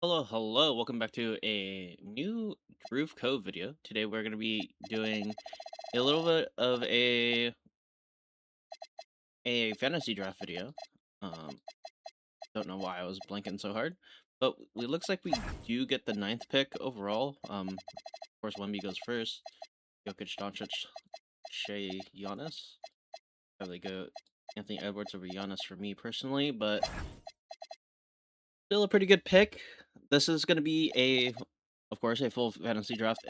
Hello, hello. Welcome back to a new Groove Code video. Today we're going to be doing a little bit of a fantasy draft video. Um, don't know why I was blinking so hard, but it looks like we do get the ninth pick overall. Of course, Wemby goes first. Jokic, Doncic, Shea, Giannis. Probably go Anthony Edwards over Giannis for me personally, but still a pretty good pick. This is going to be of course, a full fantasy draft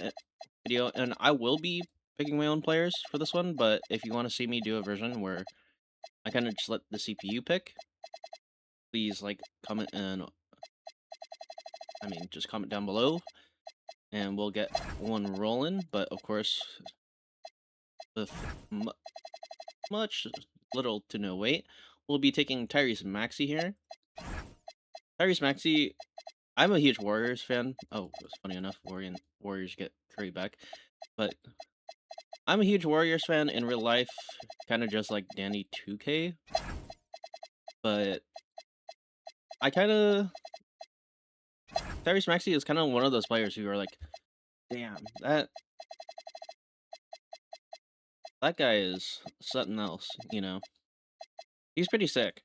video, and I will be picking my own players for this one. But if you want to see me do a version where I kind of just let the CPU pick, please comment and just comment down below, and we'll get one rolling. But of course, with much little to no wait, we'll be taking Tyrese Maxey here. Tyrese Maxey, I'm a huge Warriors fan. Oh, it was funny enough. Warriors get Curry back, but I'm a huge Warriors fan in real life, kind of just like Danny 2K. But I kind of Tyrese Maxey is kind of one of those players who are like, damn, that guy is something else. He's pretty sick.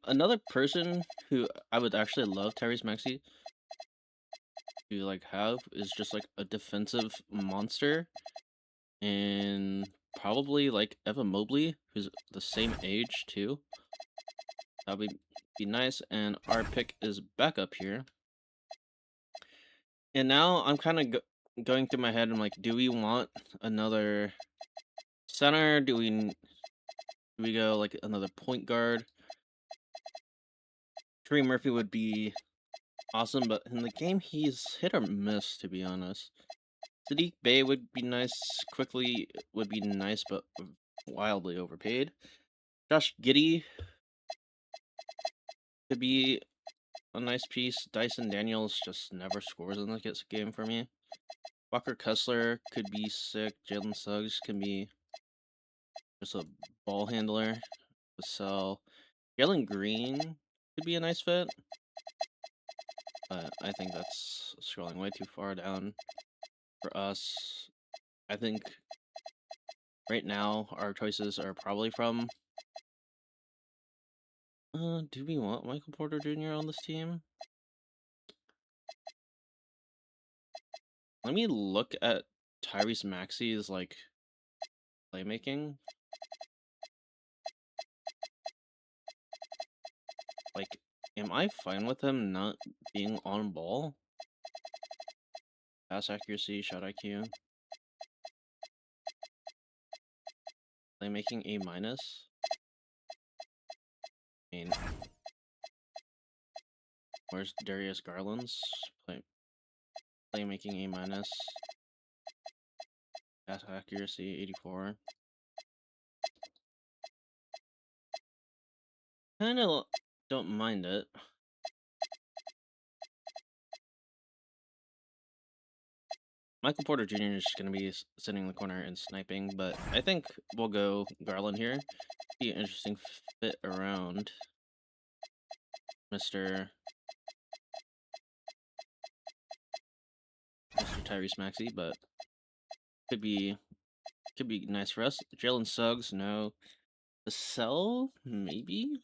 Another person who I would actually love Tyrese Maxey to have is just like a defensive monster, and probably like Evan Mobley, who's the same age too. That would be nice. And our pick is back up here. And now I'm kind of going through my head. I'm like, do we want another center? Do we go like another point guard? Trey Murphy would be awesome, but in the game he's hit or miss, to be honest. Sadiq Bey would be nice. Quickly would be nice, but wildly overpaid. Josh Giddey could be a nice piece. Dyson Daniels just never scores in this game for me. Walker Kessler could be sick. Jalen Suggs can be just a ball handler. So Jalen Green could be a nice fit. But I think that's scrolling way too far down for us. I think right now our choices are probably from... do we want Michael Porter Jr. on this team? Let me look at Tyrese Maxey's playmaking. Am I fine with him not being on ball? Pass accuracy, shot IQ. Playmaking A-. I mean, where's Darius Garland's playmaking A-. Pass accuracy 84. Kinda don't mind it. Michael Porter Jr. is just going to be sitting in the corner and sniping, but I think we'll go Garland here. Be an interesting fit around Mr. Tyrese Maxey, but could be nice for us. Jalen Suggs, no. The Cell, maybe?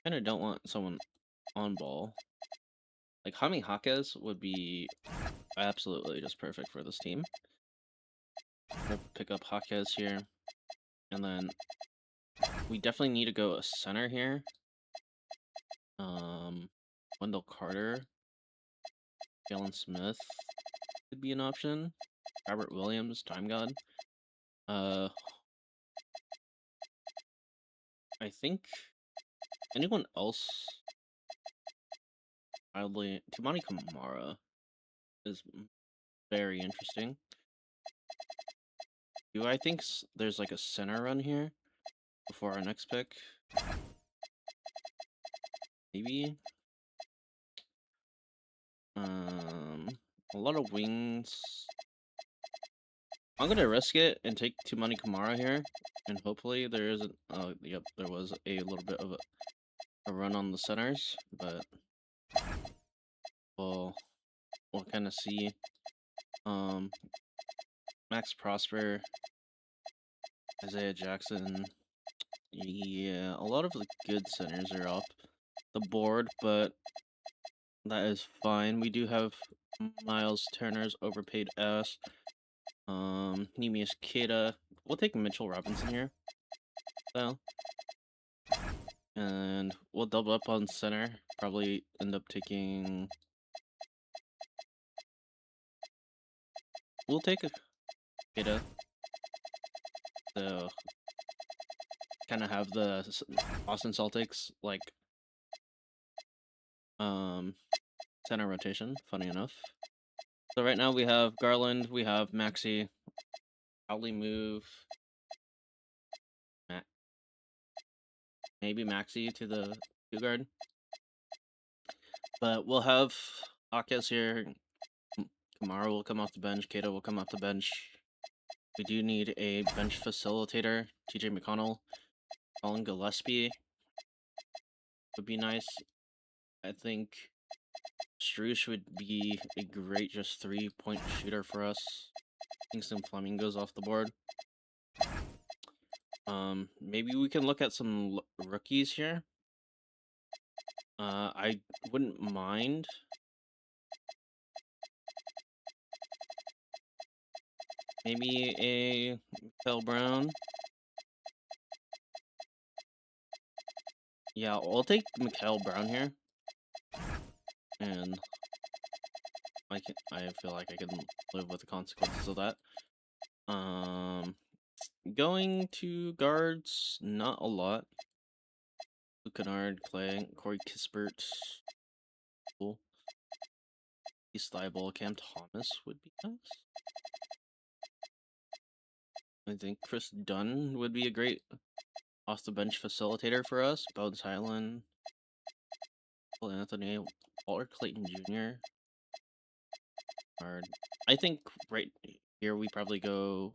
Kinda don't want someone on ball. Like, Jaime Jaquez would be absolutely just perfect for this team. I'll pick up Jaquez here. And then we definitely need to go a center here. Wendell Carter. Jalen Smith could be an option. Robert Williams, Time God. I think anyone else? Wildly, Tumani Kamara is very interesting. Do I think there's like a center run here before our next pick? Maybe. A lot of wings. I'm gonna risk it and take Tumani Kamara here, and hopefully there isn't. Yep, there was a little bit of a run on the centers, but we'll kind of see. Max Prosper, Isaiah Jackson. Yeah, a lot of the good centers are off the board, but that is fine. We do have Miles Turner's overpaid ass. Nemius Keita. We'll take Mitchell Robinson here. So. And we'll double up on center. Probably end up taking... We'll take a Keita. So, kind of have the Boston Celtics, like, center rotation, funny enough. So right now we have Garland, we have Maxey. Probably move... maybe Maxey to the 2 guard. But we'll have Akes here. Kamara will come off the bench. Keita will come off the bench. We do need a bench facilitator. TJ McConnell. Colin Gillespie would be nice. I think Struce would be a great just 3-point shooter for us. Kingston Flamingos off the board. Maybe we can look at some rookies here. I wouldn't mind. Maybe a Phil Brown. Yeah, I'll take Mikael Brown here. And I feel like I can live with the consequences of that. Going to guards, not a lot. Luke Kennard, Clay, Corey Kispert. Cool. East Thibault, Cam Thomas would be nice. I think Chris Dunn would be a great off the bench facilitator for us. Bones Highland, Anthony, Walter Clayton Jr. Hard. I think right here we probably go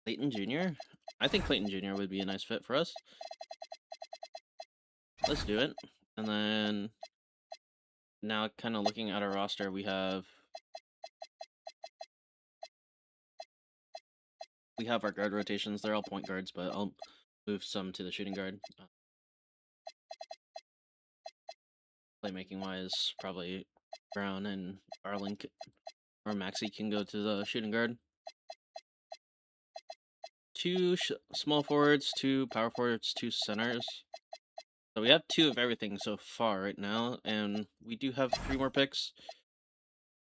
Clayton Jr. I think Clayton Jr. would be a nice fit for us. Let's do it. And then now kind of looking at our roster, we have our guard rotations. They're all point guards, but I'll move some to the shooting guard. Playmaking wise, probably Brown and Arlink or Maxey can go to the shooting guard. 2 small forwards, 2 power forwards, 2 centers. So we have 2 of everything so far right now, and we do have 3 more picks.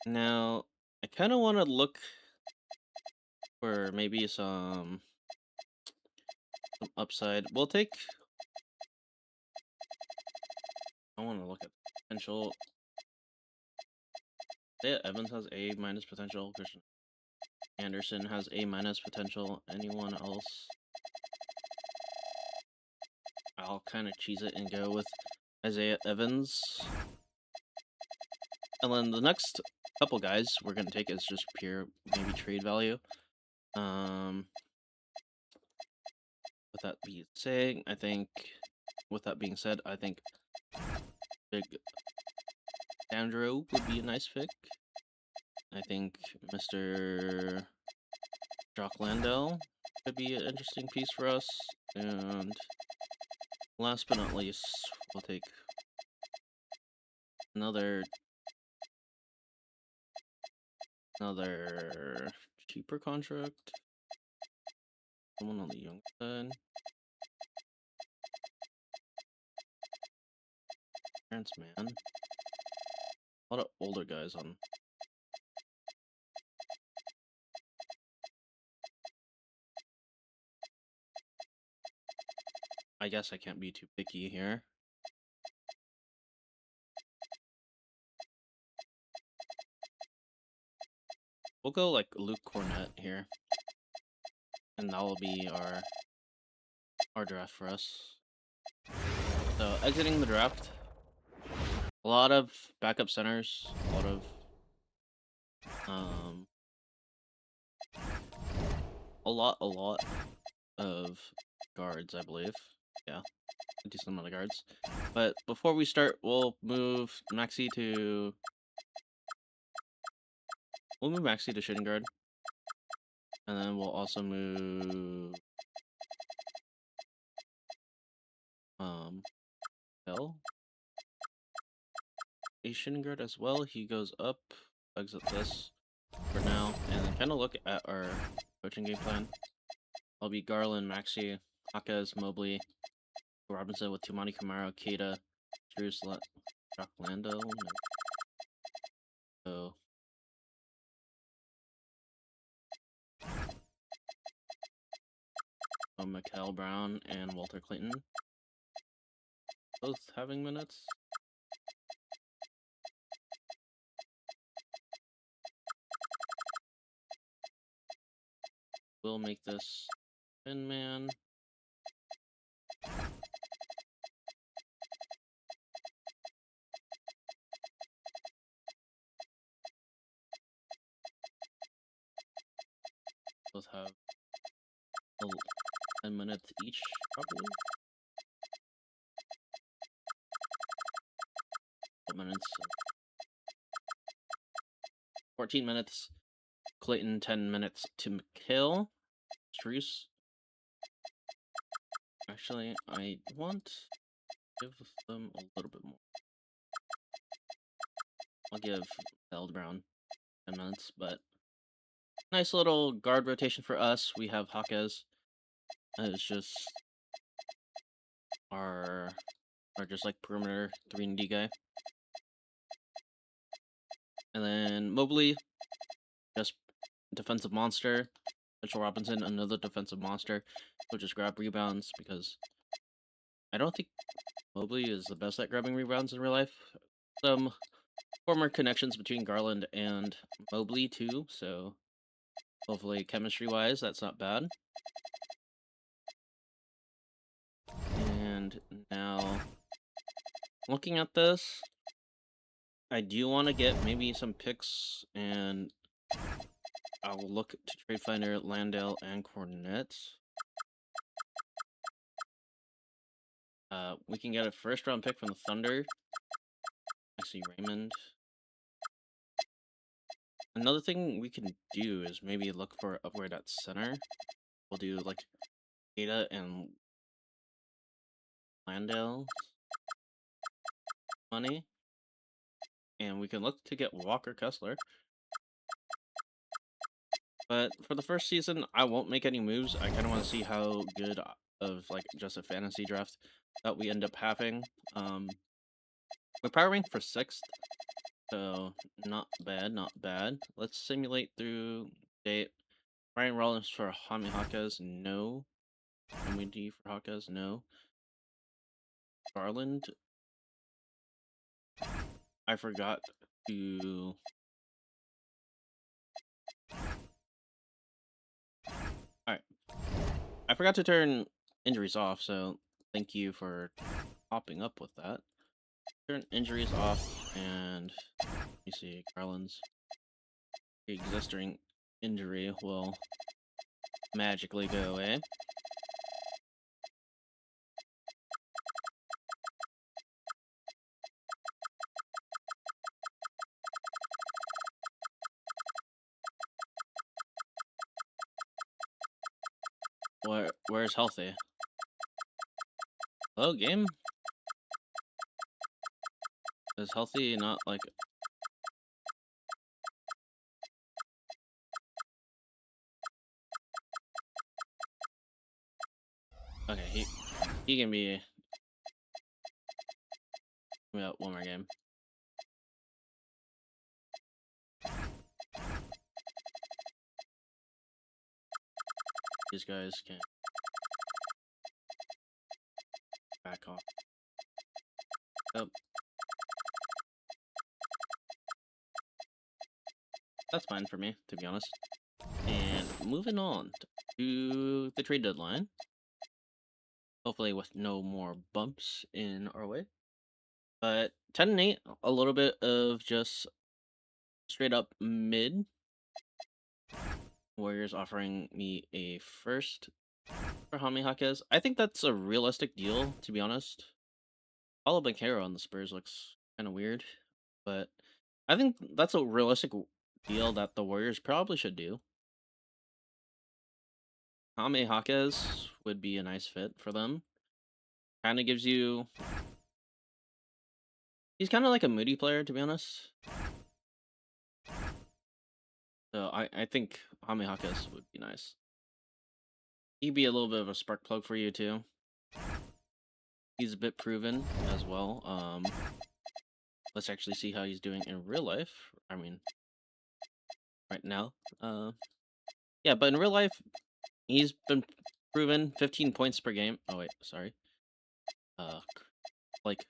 Now, I kind of want to look for maybe some upside. We'll take... I want to look at potential. Isaiah Evans has A- potential. Christian Anderson has A- potential. Anyone else? I'll kind of cheese it and go with Isaiah Evans. And then the next couple guys we're going to take is just pure, maybe trade value. With that being said, I think Big Andrew would be a nice pick. I think Mr. Jock Landell could be an interesting piece for us. And last but not least, we'll take another cheaper contract. Someone on the young side. Terrence Mann. A lot of older guys on. I guess I can't be too picky here. We'll go like Luke Cornett here. And that will be our draft for us. So exiting the draft. A lot of backup centers, a lot of a lot of guards, I believe. Yeah, a decent amount of guards. But before we start, we'll move Maxi to shooting guard, and then we'll also move Bell a shooting guard as well. He goes up, exit this for now, and then kind of look at our coaching game plan. I'll be Garland, Maxi, Hawkes, Mobley, Robinson with Tumani Kamara, Keita, Jerusalem, Jock Lando. So Mikael Brown and Walter Clayton, both having minutes. We'll make this 10-man. Both have 10 minutes each, probably. 12 minutes. 14 minutes. Clayton, 10 minutes to kill. Struce. Actually, I want to give them a little bit more. I'll give Eld Brown 10 minutes, but nice little guard rotation for us. We have Hawkes as just our just like perimeter 3-and-D guy. And then Mobley, just defensive monster. Mitchell Robinson, another defensive monster. We'll just grab rebounds because I don't think Mobley is the best at grabbing rebounds in real life. Some former connections between Garland and Mobley too, so hopefully chemistry-wise that's not bad. And now, looking at this, I do want to get maybe some picks, and I'll look to trade Finder, Landale, and Cornet. We can get a first-round pick from the Thunder. Actually, Raymond. Another thing we can do is maybe look for upgrade at center. We'll do like Ada and Landale money, and we can look to get Walker Kessler. But for the first season, I won't make any moves. I kind of want to see how good of like just a fantasy draft that we end up having. We're power rank for 6th, so not bad, not bad. Let's simulate through date. Ryan Rollins for Jaime Hawkes, no. MWD for Hawkes, no. Garland, I forgot to... Alright. I forgot to turn injuries off, so thank you for popping up with that. Turn injuries off, and let me see, Garland's existing injury will magically go away. Where's healthy? Hello, game? Is healthy not like... Okay, he can be... We got one more game. These guys can back off. Yep. That's fine for me, to be honest. And moving on to the trade deadline. Hopefully with no more bumps in our way. But 10-8, a little bit of just straight up mid. Warriors offering me a first for Jaime Jaquez. I think that's a realistic deal, to be honest. Paulo Banchero on the Spurs looks kind of weird, but I think that's a realistic deal that the Warriors probably should do. Jaime Jaquez would be a nice fit for them. Kind of gives you. He's kind of like a Moody player, to be honest. So I think Jaime Jaquez would be nice. He'd be a little bit of a spark plug for you too. He's a bit proven as well. Let's actually see how he's doing in real life. I mean, right now. Yeah, but in real life, he's been proven 15 points per game. Oh wait, sorry. Like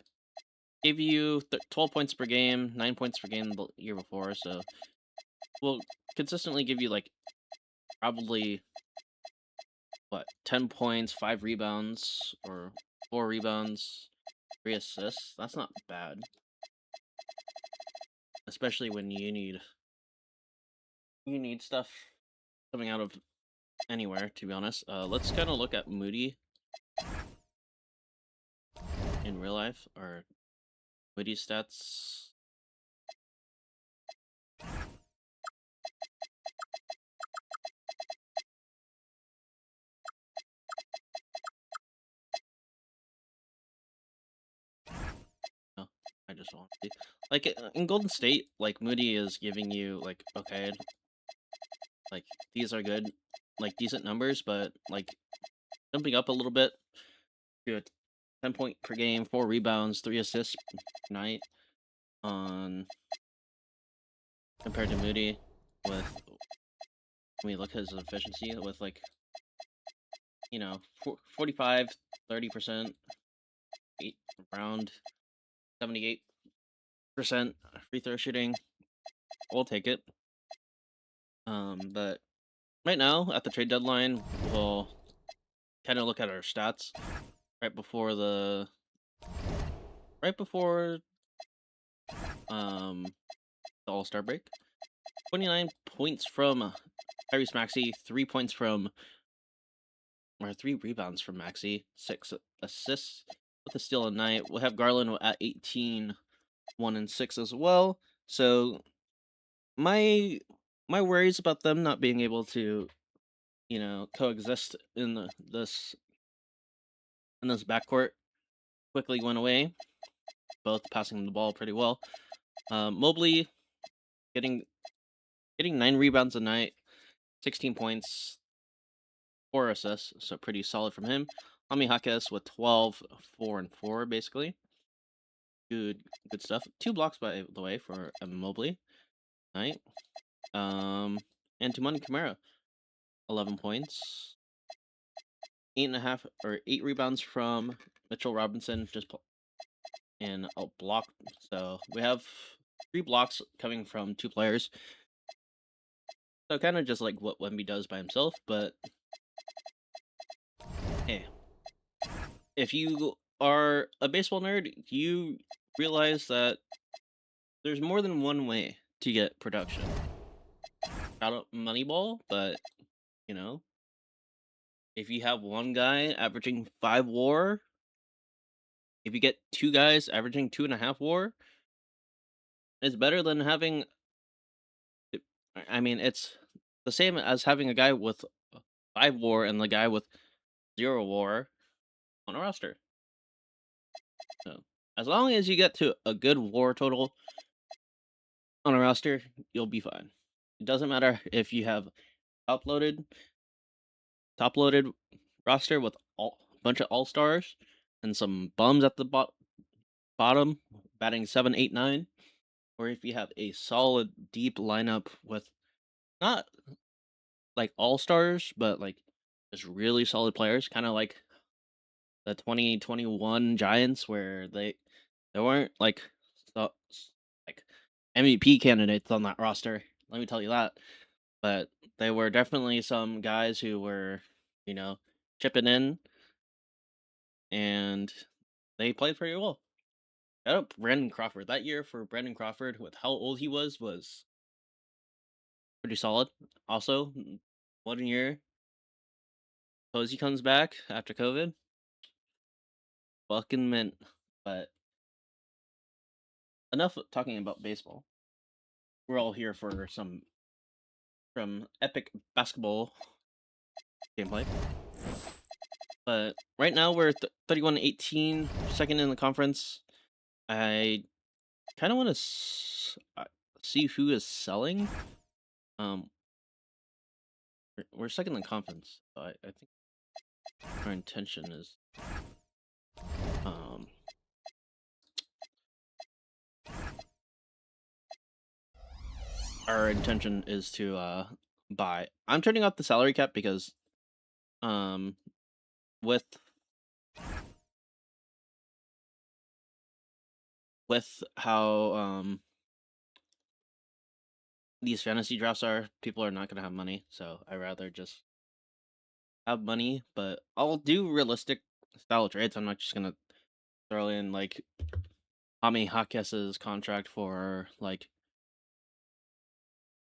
gave you 12 points per game, 9 points per game the year before. So will consistently give you like probably what 10 points, 5 rebounds, or 4 rebounds, 3 assists. That's not bad, especially when you need stuff coming out of anywhere. To be honest, let's kind of look at Moody in real life, or Moody stats. Oh, I just want to like in Golden State, like Moody is giving you like okay, like these are good, like decent numbers, but like jumping up a little bit to a 10 point per game, 4 rebounds, 3 assists per night on compared to Moody with when we look at his efficiency with like 45, 30%, around 78% free throw shooting. We'll take it. But right now at the trade deadline, we'll kind of look at our stats right before the All-Star break. 29 points from Tyrese Maxey, 3 points from or 3 rebounds from Maxey, 6 assists with a steal a night. We'll have Garland at 18, 1 and 6 as well. So my worries about them not being able to, coexist in this backcourt quickly went away. Both passing the ball pretty well. Mobley getting 9 rebounds a night, 16 points, 4 assists, so pretty solid from him. Jaime Jaquez with 12, 4 and 4 basically. Good stuff. 2 blocks by the way for Mobley. Night. And Tumani Kamara, 11 points, 8.5 or 8 rebounds from Mitchell Robinson, and a block. So we have 3 blocks coming from 2 players. So kind of just like what Wemby does by himself, but hey, if you are a baseball nerd, you realize that there's more than one way to get production. Shout out Moneyball, but if you have one guy averaging 5 WAR, if you get 2 guys averaging 2.5 WAR, it's better than having. I mean, it's the same as having a guy with 5 WAR and the guy with 0 WAR on a roster. So as long as you get to a good WAR total on a roster, you'll be fine. It doesn't matter if you have top-loaded roster with a bunch of all-stars and some bums at the bottom batting 7, 8, 9, or if you have a solid deep lineup with not like all-stars but like just really solid players, kind of like the 2021 Giants where they weren't like like MVP candidates on that roster. Let me tell you that. But they were definitely some guys who were, chipping in, and they played pretty well. Shout out Brandon Crawford. That year for Brandon Crawford, with how old he was pretty solid. Also, 1 year Posey comes back after COVID. Fucking mint. But enough talking about baseball. We're all here for some epic basketball gameplay. But right now we're 31-18, second in the conference. I kind of want to see who is selling. We're second in the conference. So I think our intention is um to buy. I'm turning off the salary cap because with how these fantasy drafts are, people are not gonna have money, so I rather just have money. But I'll do realistic style trades. I'm not just gonna throw in like Ami Hakes's contract for like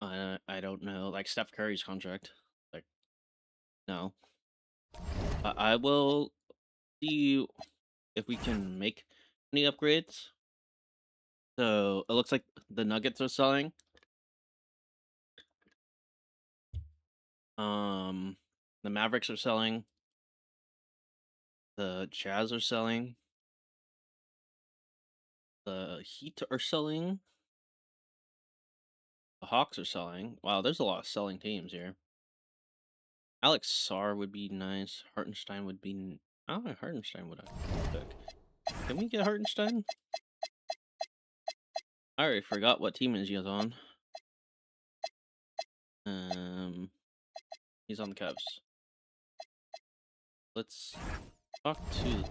I don't know, like Steph Curry's contract. Like no, I will see if we can make any upgrades. So it looks like the Nuggets are selling. The Mavericks are selling. The Jazz are selling. The Heat are selling. The Hawks are selling. Wow, there's a lot of selling teams here. Alex Sarr would be nice. Hartenstein would be. I don't know. Hartenstein would I pick. Can we get Hartenstein? I already forgot what team is he on. He's on the Cavs. Let's talk to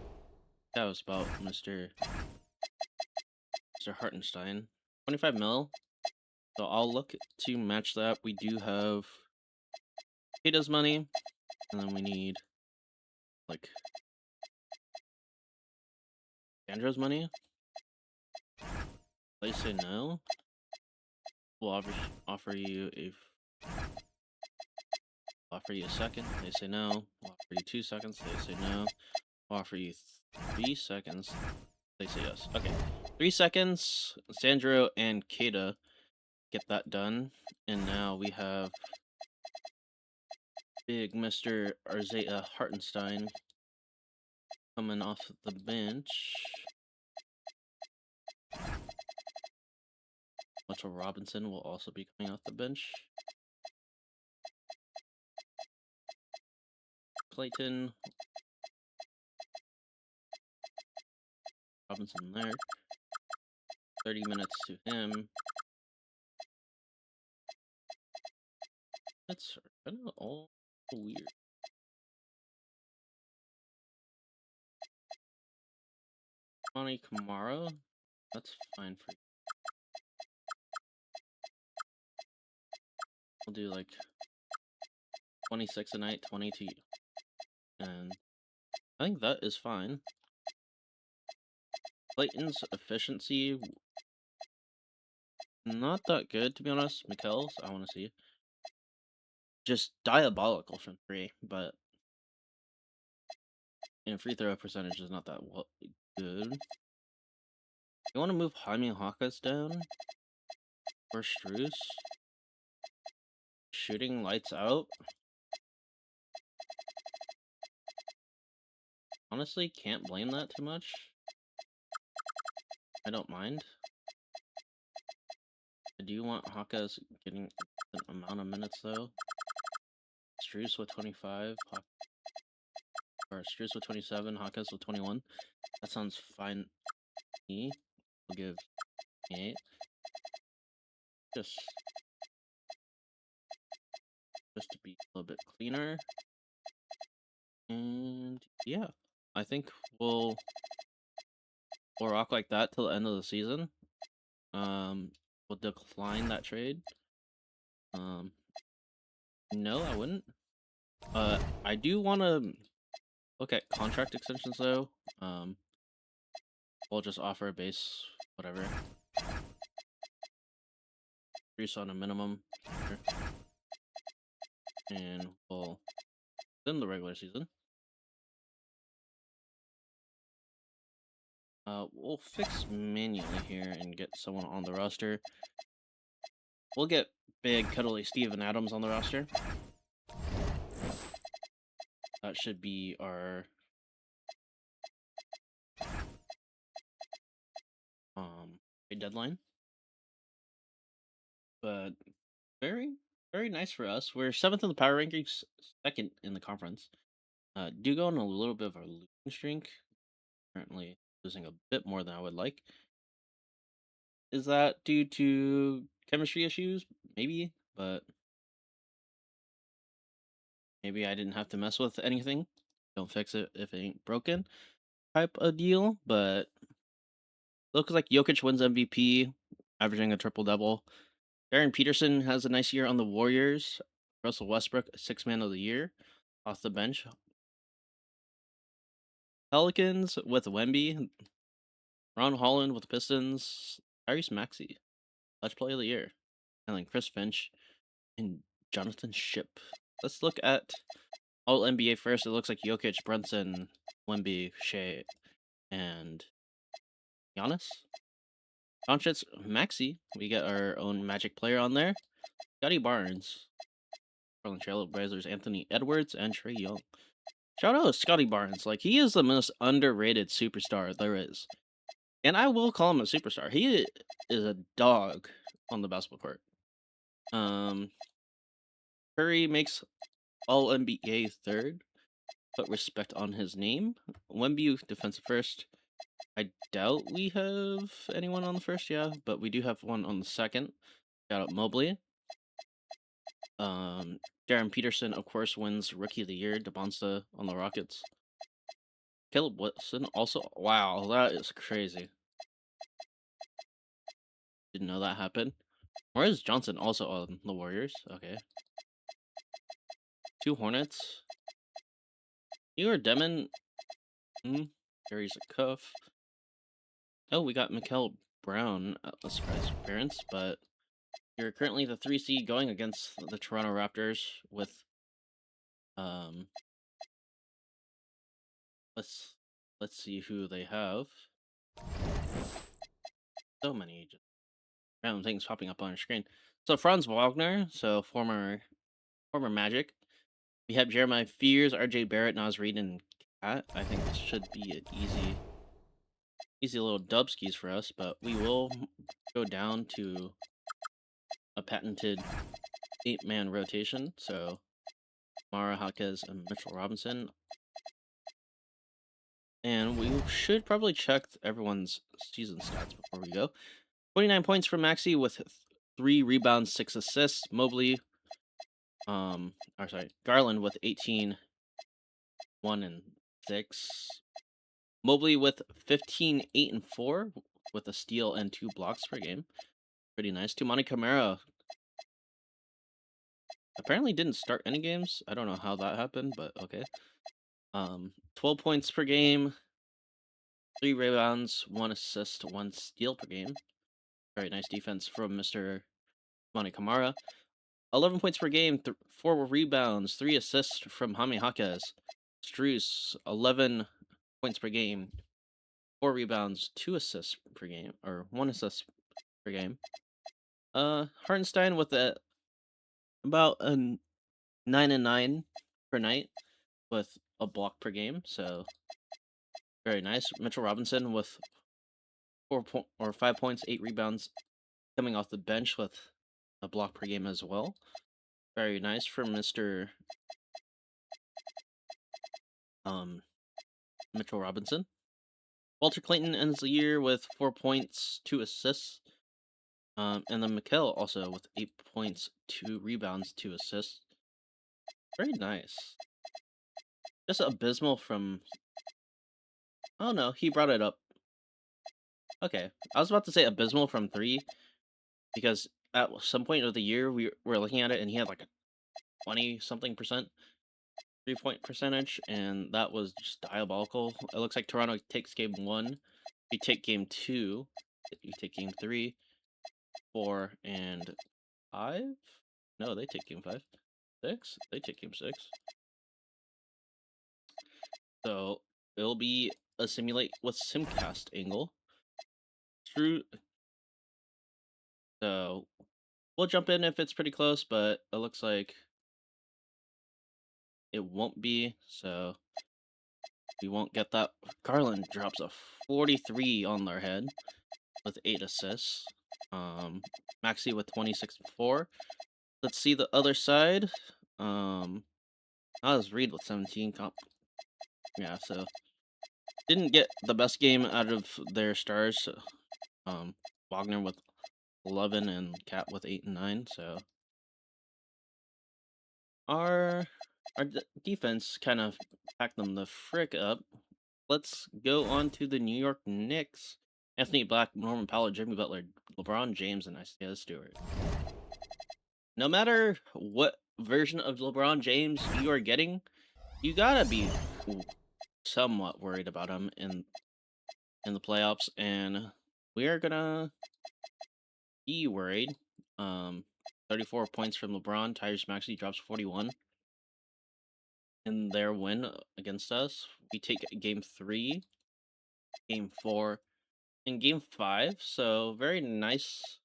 Cavs about Mr. Hartenstein. 25 mil. So I'll look to match that. We do have Kata's money, and then we need like Sandro's money. They say no. We'll offer you a second. They say no. We'll offer you 2 seconds. They say no. We'll offer you 3 seconds. They say yes. Okay, 3 seconds. Sandro and Kata get that done, and now we have big Mr. Isaiah Hartenstein coming off the bench. Mitchell Robinson will also be coming off the bench. Clayton. Robinson there. 30 minutes to him. That's kind of all weird. Monty Kamara. That's fine for you. We'll do like 26 a night, 22. And I think that is fine. Clayton's efficiency, not that good, to be honest. Mikkel's, I want to see. Just diabolical from 3, but free throw percentage is not that good. You want to move Jaime Hawkes down? Or Strus? Shooting lights out? Honestly, can't blame that too much. I don't mind. I do want Hawkes getting an amount of minutes though. Strus with 25, or Strus with 27, Hawkes with 21. That sounds fine. We'll give 8. Just to be a little bit cleaner. And yeah, I think we'll rock like that till the end of the season. We'll decline that trade. No, I wouldn't. I do want to look at contract extensions though. We'll just offer a base, whatever. Reduce on a minimum. And we'll than the regular season. We'll fix manually here and get someone on the roster. We'll get big, cuddly Steven Adams on the roster. That should be our trade deadline. But very, very nice for us. We're 7th in the power rankings, 2nd in the conference. Do go on a little bit of a losing streak. Currently losing a bit more than I would like. Is that due to chemistry issues? Maybe, but maybe I didn't have to mess with anything. Don't fix it if it ain't broken type of deal. But looks like Jokic wins MVP, averaging a triple double. Darren Peterson has a nice year on the Warriors. Russell Westbrook, 6th man of the year, off the bench. Pelicans with Wemby. Ron Holland with the Pistons. Tyrese Maxey, clutch play of the year. And then Chris Finch and Jonathan Ship. Let's look at all NBA first. It looks like Jokic, Brunson, Wemby, Shea, and Giannis. Doncic, Maxey. We get our own Magic player on there. Scotty Barnes. Portland Trail Blazers, Anthony Edwards, and Trae Young. Shout out to Scotty Barnes. Like, he is the most underrated superstar there is. And I will call him a superstar. He is a dog on the basketball court. Curry makes all NBA third. Put respect on his name. Wemby defensive first. I doubt we have anyone on the first, yeah, but we do have one on the second. Shout out Mobley. Darren Peterson, of course, wins Rookie of the Year. DeBonsta on the Rockets. Caleb Wilson also. Wow, that is crazy. Didn't know that happened. Morris Johnson also on the Warriors. Okay. 2 Hornets. Igor Demon. Carries a cuff. Oh, we got Mikael Brown, a surprise appearance, but you're currently the 3 seed going against the Toronto Raptors with let's see who they have. So many random things popping up on our screen. So Franz Wagner, so former Magic. We have Jeremiah Fears, RJ Barrett, Nas Reed, and Cat. I think this should be an easy little dubskis for us, but we will go down to a patented 8-man rotation. So Mara Jaquez and Mitchell Robinson. And we should probably check everyone's season stats before we go. 29 points for Maxey with 3 rebounds, 6 assists. Mobley, Garland with 18, 1 and 6. Mobley with 15, 8 and 4 with a steal and 2 blocks per game. Pretty nice. Toumani Camara apparently didn't start any games. I don't know how that happened, but okay. 12 points per game, 3 rebounds, 1 assist, 1 steal per game. Very nice defense from Mr. Toumani Camara. 11 points per game, 4 rebounds, 3 assists from Jaime Jaquez. Strus, 11 points per game, 4 rebounds, 2 assists per game, or 1 assist per game. Hartenstein with about a 9 and 9 per night with a block per game, so very nice. Mitchell Robinson with 5 points, 8 rebounds, coming off the bench with a block per game as well. Very nice for Mr. Mitchell Robinson. Walter Clayton ends the year with 4 points, 2 assists. And then Mikal also with 8 points, 2 rebounds, 2 assists. Very nice. Just abysmal from... Oh no, he brought it up. Okay, I was about to say abysmal from 3, because at some point of the year we were looking at it and he had like a 20-something% 3-point percentage, and that was just diabolical. It looks like Toronto takes game 1, we take game 2, we take game 3, 4, and 5? No, they take game 5. 6? They take game 6. So it'll be a simulate with simcast angle. True. So we'll jump in if it's pretty close, but it looks like it won't be. So we won't get that. Garland drops a 43 on their head with 8 assists. Maxi with 26 and 4. Let's see the other side. That was Reed with 17 comp. Yeah, so didn't get the best game out of their stars. Wagner with 11 and Cat with 8 and 9. So our defense kind of packed them the frick up. Let's go on to the New York Knicks. Anthony Black, Norman Powell, Jimmy Butler, LeBron James, and Isaiah Stewart. No matter what version of LeBron James you are getting, you gotta be somewhat worried about him in the playoffs, and we are gonna be worried. 34 points from LeBron. Tyrese Maxey drops 41 in their win against us. We take game 3, game 4, and game 5. So very nice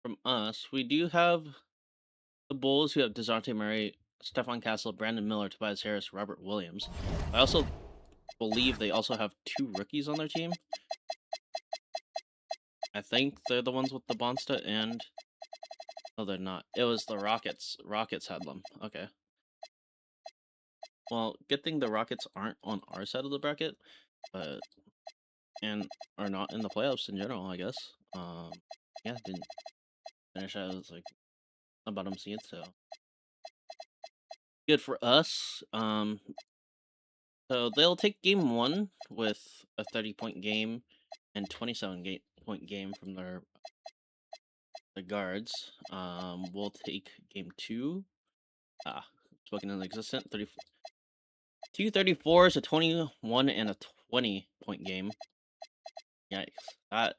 from us. We do have the Bulls who have DeJounte Murray, Stephon Castle, Brandon Miller, Tobias Harris, Robert Williams. I also believe they also have 2 rookies on their team. I think they're the ones with the Bonsta and... Oh, they're not. It was the Rockets. Rockets had them. Okay. Well, good thing the Rockets aren't on our side of the bracket, but... And are not in the playoffs in general, I guess. Yeah, didn't finish as, like, a bottom seed, so... Good for us. So they'll take game 1 with a 30-point game and 27-point game from the guards. We'll take game 2. Spoken non-existent. 2 34s, a 21 and a 20-point game. Yikes, that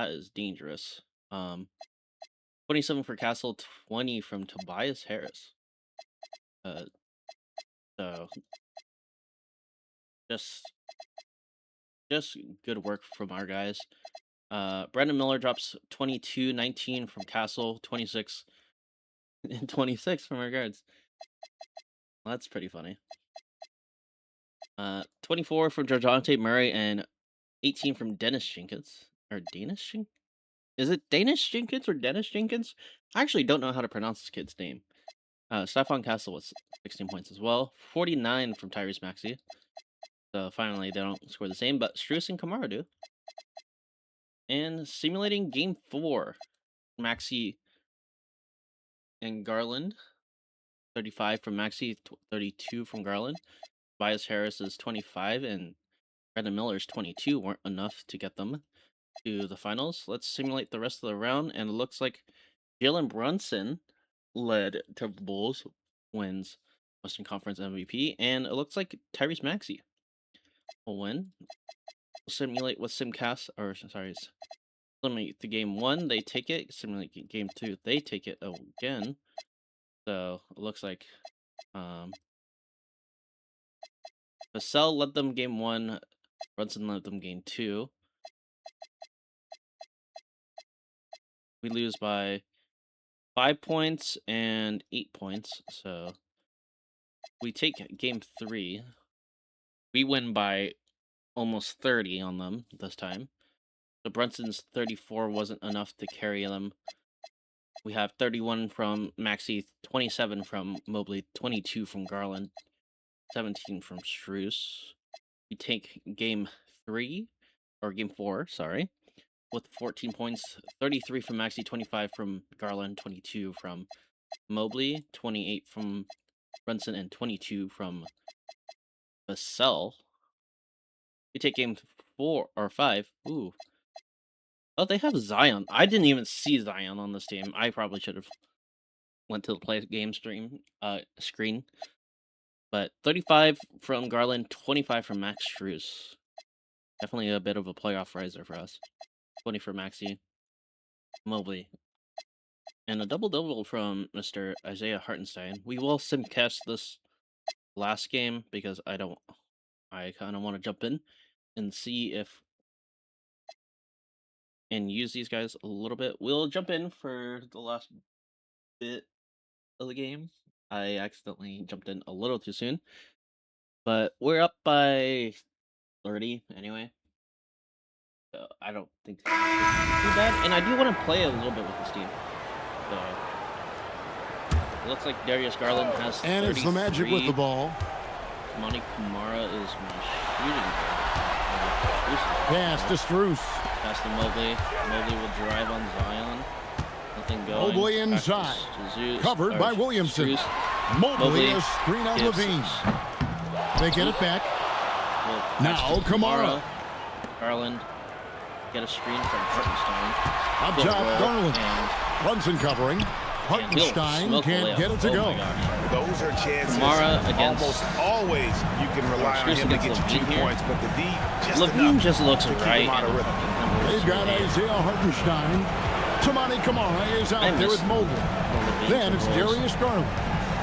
is dangerous. 27 for Castle, 20 from Tobias Harris. So just good work from our guys. Brandon Miller drops 22, 19 from Castle, 26 and 26 from our guards. Well, that's pretty funny. 24 from DeJounte Murray and 18 from Dennis Jenkins. Or Danish Jenkins? Is it Danish Jenkins or Dennis Jenkins? I actually don't know how to pronounce this kid's name. Stephon Castle was 16 points as well. 49 from Tyrese Maxey. So finally, they don't score the same, but Strus and Kamara do. And simulating game 4. Maxey and Garland. 35 from Maxey, 32 from Garland. Tobias Harris is 25, and Brandon Miller's 22 weren't enough to get them to the finals. Let's simulate the rest of the round, and it looks like Jalen Brunson led to Bulls, wins Western Conference MVP, and it looks like Tyrese Maxey will win. We'll simulate with Simcast, or sorry, simulate the game 1, they take it. Simulate game 2, they take it again. So it looks like Vassell led them game 1, Brunson led them game 2. We lose by 5 points and 8 points, so we take game 3. We win by almost 30 on them this time. So Brunson's 34 wasn't enough to carry them. We have 31 from Maxey, 27 from Mobley, 22 from Garland, 17 from Strus. We take game 3, or game 4, sorry, with 14 points, 33 from Maxey, 25 from Garland, 22 from Mobley, 28 from Brunson, and 22 from Vassell. We take game 4 or 5. Ooh. Oh, they have Zion. I didn't even see Zion on this team. I probably should have went to the play game screen. But 35 from Garland, 25 from Max Strus. Definitely a bit of a playoff riser for us. 20 for Maxey, Mobley, and a double-double from Mr. Isaiah Hartenstein. We will simcast this last game because I kind of want to jump in and see if and use these guys a little bit. We'll jump in for the last bit of the game. I accidentally jumped in a little too soon, but we're up by 30 anyway. So I don't think this is too bad, and I do want to play a little bit with this team. So it looks like Darius Garland has. And it's the Magic with the ball. Monty Kamara is my shooting guard. Pass to Strus. Pass to Mobley. Mobley will drive on Zion. Nothing going. Mobley inside. Covered by Williamson. Mobley a screen on Levine. They get it back. Now Kamara. Garland. Get a screen from Hartenstein. Up top, Garland. Brunson covering. Hartenstein can't get it to go. Those are chances. Kamara against almost always you can rely on him to get you 2 points, but the D just Levine just looks to right. keep him out of rhythm. They've got Isaiah Hartenstein. Tamani Kamara is out there with Mobley. Then it's Darius Garland.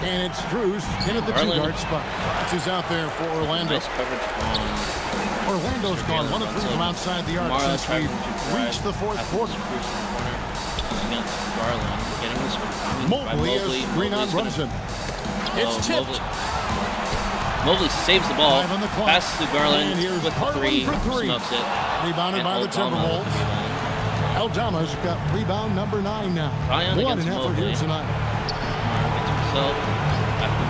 And it's Strus in at the 2-guard spot. This is out there for Orlando. Nice coverage on Orlando's gone 1 of 3 from outside the arc since we've reached the 4th quarter. Against Garland, getting this one. Mobley is screen on Brunson. It's tipped. Mobley saves the ball. On the clock. Passes to Garland And here's with Harlan 3. for 3. Smokes it. Rebounded And by the Timberwolves. Aldama's got rebound number 9 now. Ryan What an against effort Mobley. here tonight.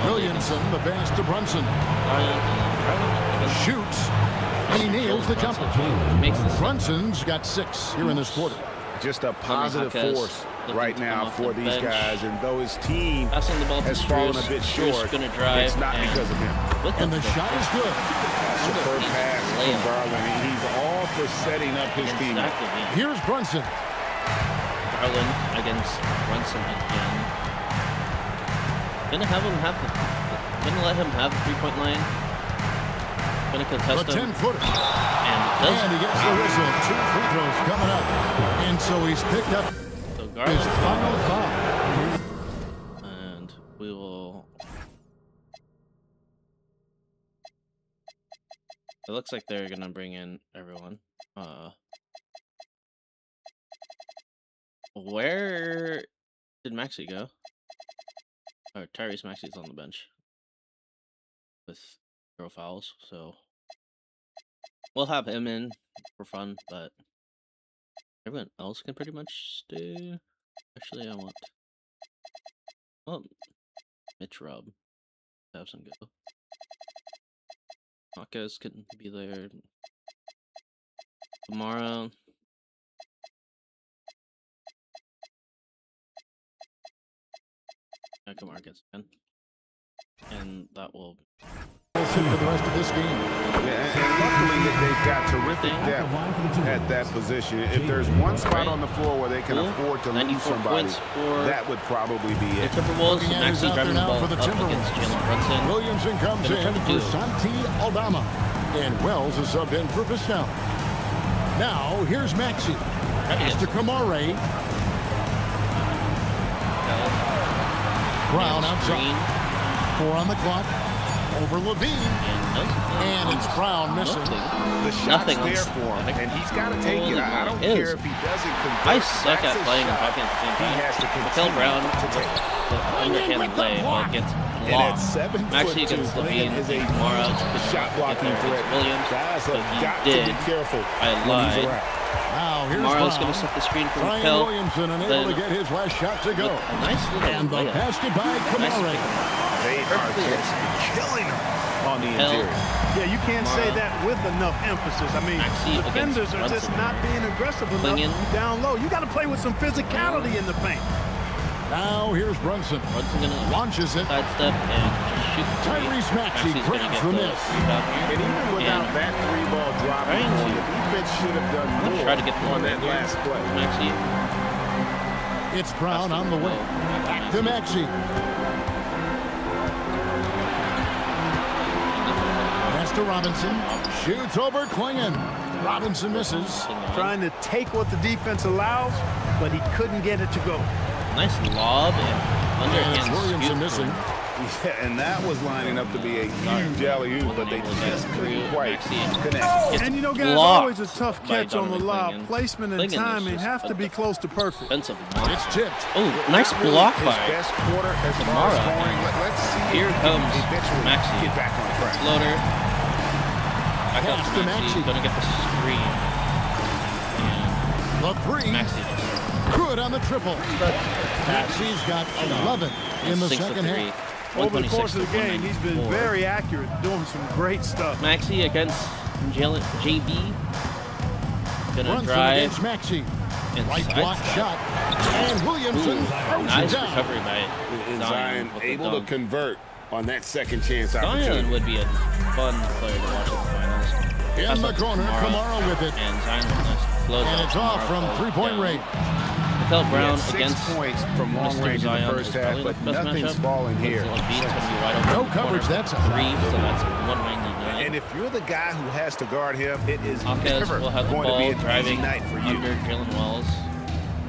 Williamson, the pass to Brunson. Shoots. He nails the jumper. Brunson's got 6 here in this quarter. Just a positive force right now for these guys, and though his team has fallen a bit short, it's not because of him. And the shot is good. Superb pass from Garland. He's all for setting up his team. Here's Brunson. Garland against Brunson again. Gonna let him have the 3-point line. Gonna contest the 10-footer. And he gets the whistle. 2 free throws coming up. And so he's picked up his final foul. And we will. It looks like they're gonna bring in everyone. Where did Maxey go? Or Tyrese Maxey's on the bench with 0 fouls, so we'll have him in for fun, but everyone else can pretty much stay. Actually, I want Mitch Robb to have some go. Marquez can be there tomorrow. Marquez again. And that will for the rest of this game. Yeah, and luckily they've got terrific depth at that position. If there's one spot on the floor where they can afford to lose somebody, that would probably be it. The Timberwolves, Maxey driving the ball for the up against Jalen Brunson. Williamson comes in for Santi Aldama. And Wells is subbed in for Pascal. Now, here's Maxey. Mr. Kamara. Brown outside. 4 on the clock. Over Levine. And it's Brown missing. The shot's there for him, and he's got to take it. I don't care if he doesn't convert. I suck at playing and talking at the same time. He has to Mikel Brown to take the underhand play, but gets lost. Maxey against Levine is a Kamara. Shot blocking threat. Williams. Guys So have he got did. to be careful. I lied. Now here's Kamara's Brown. going to set the screen for Brian Mikel. Williamson unable to get his last shot to go. A nice little And the layup. basket by Kamara. They are just killing him on the interior. Yeah, you can't say that with enough emphasis. I mean, Maxey defenders are just Brunson. not being aggressive enough. Clinging. You down low. You got to play with some physicality in the paint. Now here's Brunson. Brunson going to Launches it. sidestep and just shoot the three. Tyrese Maxey Maxey's gonna grabs get the the miss. rebound here. And even without And that 3-ball dropping, trying to- the defense should have done more try to get the on ball that here. last play. Maxey. It's Brown on the way. Back to Maxey. Pass to Robinson. Shoots over Klingon. Robinson misses. Trying to take what the defense allows, but he couldn't get it to go. Nice lob and And underhand it's Williamson scoop missing. from Yeah, and that was lining up to be a huge alley-oop, but they just couldn't quite connect. And you know, guys, always a tough catch on the lob. Placement and timing have to be close to perfect. It's tipped. Oh, nice block by Best quarter as far as scoring. Let's see. Here comes Maxey. Get back on track. Floater. Back up to Maxey. Gonna get the screen. The three. Maxey. Good on the triple. Maxey's got 11 in the second half. Over the course of the game, he's been very accurate, doing some great stuff. Maxey against JB. Gonna Brunson drive. against Maxey. Right Inside block step. shot. And Williamson throws Nice it down. recovery by Zion with the able to dunk. convert on that second chance Zion opportunity. would be a fun player to watch in the finals. In Pass the out to corner, Kamara with it. And Zion with nice close. And it's off from three-point range. Mikel He Brown had 6 against points from long Mr. range in the Zion first is half, probably but the best nothing's matchup. falling here. Embiid's gonna be wide open No in the coverage, corner. that's a 3, so that's 199. And if you're the guy who has to guard him, it is Hawkes never will have the going to be ball an driving easy night for you. under Jalen Wells.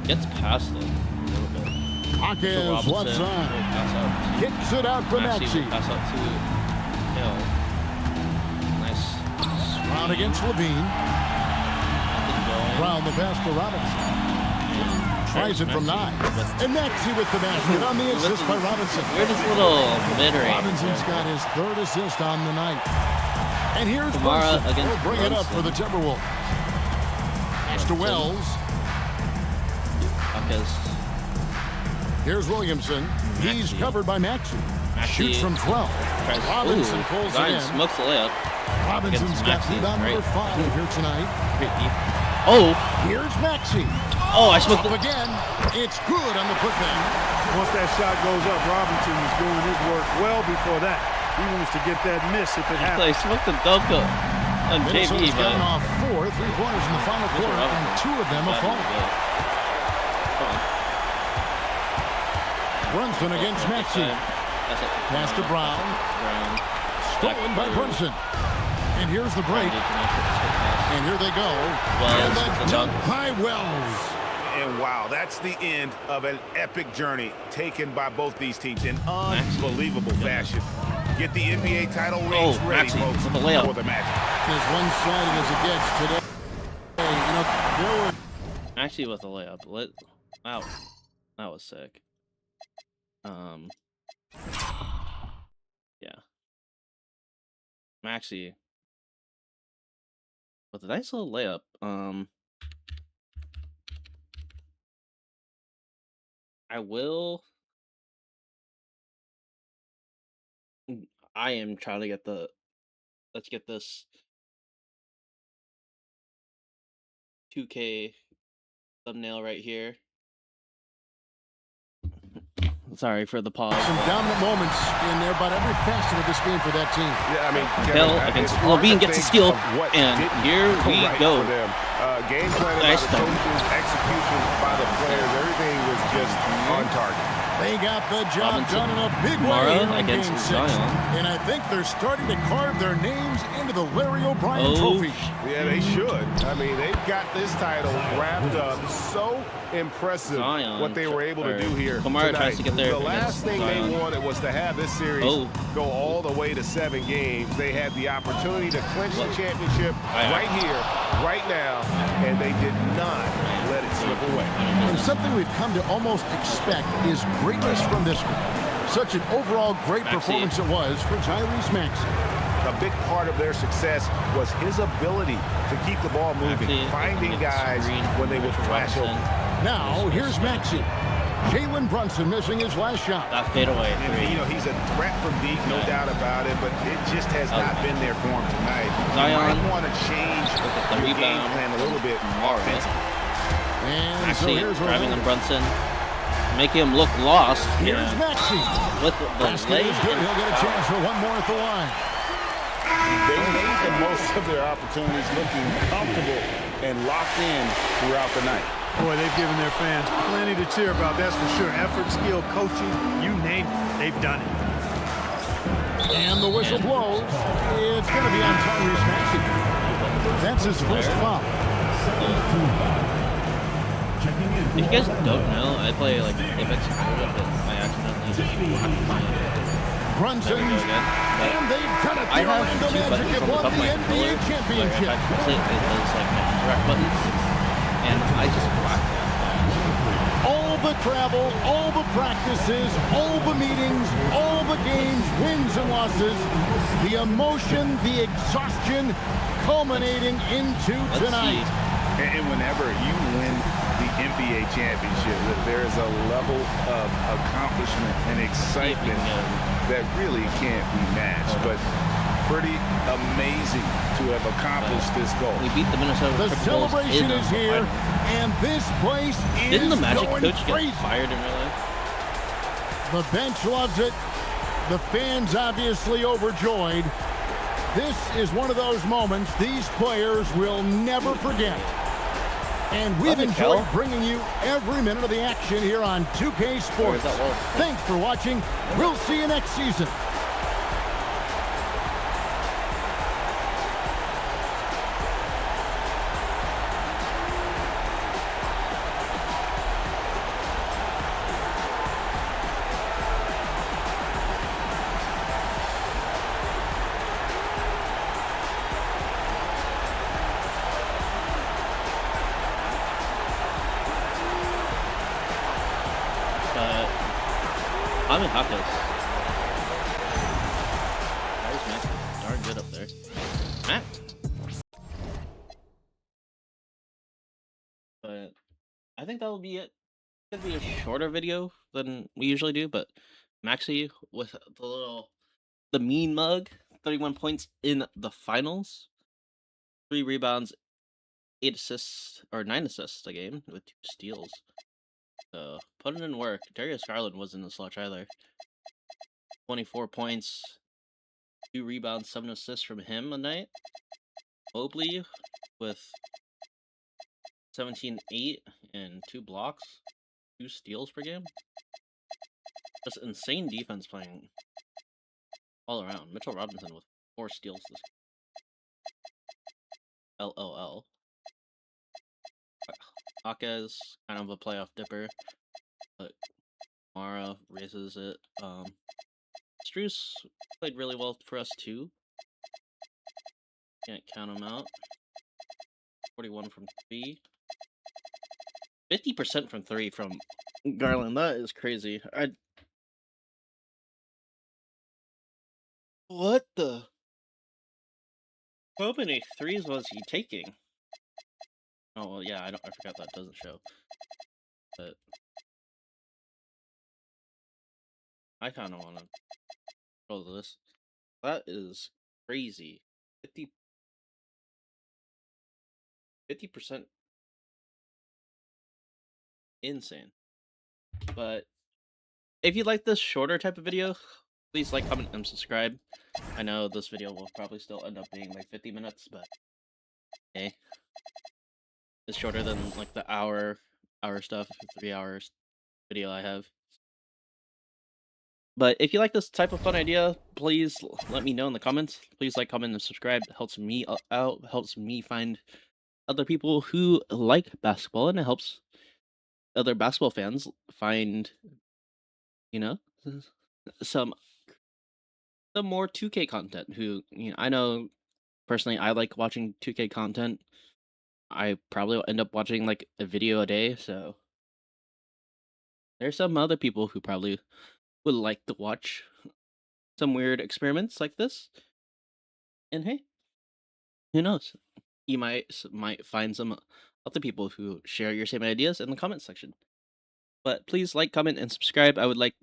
Gets past them a little bit. Hawkins left Robinson side. will pass out to Kicks it out for Maxey. Maxey. Will pass out to Hill. Nice. Brown against Levine. Nothing going. Brown the pass to Robinson. Tries it from 9. And Maxey with the basket on the assist by Robinson. We're just a little mid-range. Robinson's got his 3rd assist on the night. And here's Kamara Brunson. against He'll bring it up for the Brunson. Timberwolves. It's to Wells. Hawkes. Here's Williamson. He's Maxey. covered by Maxey. Maxey Shoots from 12. tries- Robinson Ooh, pulls Zion it in. smokes the layup. Robinson's got Maxey, rebound number right. 5 here tonight. Oh, Here's Maxey. oh, I smoked Up the... again. It's good on the putback. Once that shot goes up, Robinson is doing his work well before that. He wants to get that miss if it happens. I smoked the dunk on Minnesota's JB, gotten but... off 4 3-pointers in the final quarter, and 2 of them have fallen. Brunson against Maxey. Pass to Brown. Stolen by Brunson. And here's the break. And here they go. And the dunk by Wells. And wow, that's the end of an epic journey taken by both these teams in unbelievable fashion. Get the NBA title rings ready, Maxey folks, with the layup. for the Magic. As one-sided as it gets today. You know, there were Maxey with the layup. Wow, that was sick. Yeah. Maxey with a nice little layup. I am trying to get the. Let's get this 2K thumbnail right here. Sorry for the pause. some dominant moments in there, but every facet of this game for that team. Yeah, I mean, Hill Kevin, against it's hard Levine to gets a think steal, of what and didn't here go we right go. for them. Game plan by Nice the dunk. coaches, execution by the players, everything was just on target. They got the job Robinson. done in a big way Kamara here in against Game 6. Zion. And I think they're starting to carve their names into the Larry O'Brien Oh, trophy. Yeah, they should. I mean, they've got this title wrapped up. So impressive Zion what they were able to do here Kamara tonight. tries to get there The last against thing Zion. they wanted was to have this series go all the way to 7 games. They had the opportunity to clinch the championship right here, right now, and they did not let it slip away. And something we've come to almost expect is greatness from this guy. Such an overall great performance it was for Tyrese Maxey. A big part of their success was his ability to keep the ball moving, finding guys when they would flash over. Now, here's Maxey. Jalen Brunson missing his last shot. That fadeaway And, three. you know, he's a threat from deep, no doubt about it, but it just has not been there for him tonight. Zion You might want to change the your game rebound. plan a little bit offensively. And so Maxey here's grabbing Orlando. the Brunson, making him look lost. Here's and Maxey. with the Basket is good. He'll get a chance for one more at the line. They made the most of their opportunities, looking comfortable and locked in throughout the night. Boy, they've given their fans plenty to cheer about, that's for sure. Effort, skill, coaching, you name it, they've done it. And the whistle blows. It's going to be on Tyrese Maxey. That's his first foul. If you guys don't know, I play like Apex Competitive, and I accidentally just Brunson. And they've got it. The Orlando Magic have won the NBA championship. It does like direct buttons, and I just whacked that. All the travel, all the practices, all the meetings, all the games, wins and losses, the emotion, the exhaustion culminating into tonight. And whenever you win the NBA championship, there is a level of accomplishment and excitement that really can't be matched. But pretty amazing to have accomplished this goal. We beat the Minnesota The celebration is here, and this place is Didn't the Magic going coach crazy. get fired in real life? The bench loves it. The fans obviously overjoyed. This is one of those moments these players will never forget. And we've enjoyed bringing you every minute of the action here on 2K Sports. Thanks for watching. We'll see you next season. I'm in Hawkins. There's Matt. Darn good up there. Matt. But I think that'll be it. It's gonna be a shorter video than we usually do, but Maxi with the mean mug, 31 points in the finals, 3 rebounds, 8 assists or 9 assists a game with 2 steals. So putting in work. Darius Garland wasn't a slouch either. 24 points, 2 rebounds, 7 assists from him a night. Mobley with 17-8 and 2 blocks, 2 steals per game. Just insane defense playing all around. Mitchell Robinson with 4 steals this game. LOL. Akez, kind of a playoff dipper, but Mara raises it. Strus played really well for us too. Can't count him out. 41 from 3. 50% from 3 from Garland. That is crazy. What the? How many threes was he taking? Oh well, yeah, I forgot that doesn't show. But I kind of want to control this. That is crazy. 50%. Insane. But if you like this shorter type of video, please like, comment, and subscribe. I know this video will probably still end up being like 50 minutes, but hey. It's shorter than like the hour stuff, 3 hours video I have. But if you like this type of fun idea, please let me know in the comments. Please like, comment, and subscribe. It helps me out, helps me find other people who like basketball, and it helps other basketball fans find, you know, some more 2K content. Who, you know, I know personally I like watching 2K content. I probably will end up watching like a video a day, so there's some other people who probably would like to watch some weird experiments like this. And hey, who knows? You might find some other people who share your same ideas in the comment section. But please like, comment, and subscribe. I would like,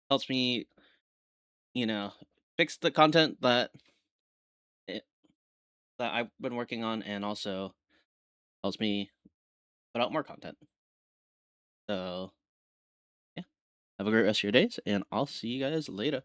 helps me, you know, fix the content that I've been working on, and also helps me put out more content. So, yeah. Have a great rest of your days, and I'll see you guys later.